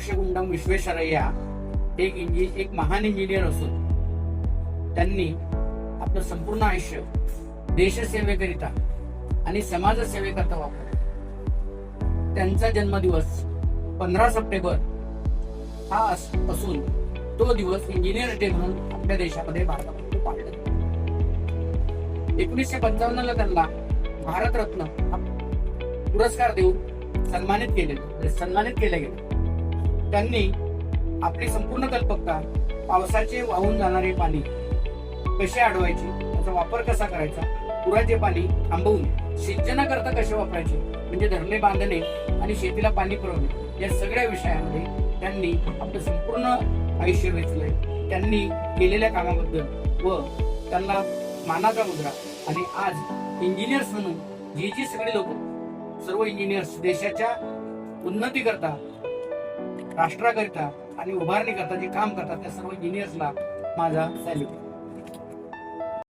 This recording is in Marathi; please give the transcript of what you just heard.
वैश्यकुंडम विश्वेश्वरय्या एक महान इंजिनियर असून त्यांनी आपलं संपूर्ण आयुष्य देशसेवेकरिता आणि समाजसेवेकरिता वापरलं. त्यांचा जन्मदिवस 15 सप्टेंबर हा असून तो दिवस इंजिनियर डे म्हणून आपल्या देशामध्ये भारतामध्ये पाळला. 1955 ला त्यांना भारतरत्न हा पुरस्कार देऊन सन्मानित केले गेले. त्यांनी आपली संपूर्ण कल्पकता पावसाचे वाहून जाणारे पाणी कसे अडवायचे, त्याचा वापर कसा करायचा, पुराचे पाणी थांबवून सिंचनाकरता कसे वापरायचे, म्हणजे धरणे बांधणे आणि शेतीला पाणी पुरवणे, या सगळ्या विषयामध्ये त्यांनी आपलं संपूर्ण आयुष्य वेचलंय. त्यांनी केलेल्या कामाबद्दल व त्यांना मानाचा मुद्रा. आणि आज इंजिनियर्स म्हणून जी सगळे लोक, सर्व इंजिनियर्स देशाच्या उन्नती करता, राष्ट्राकरिता आणि उभारणी करता जे काम करतात त्या सर्व इंजिनियर्सला माझा सॅल्यूट.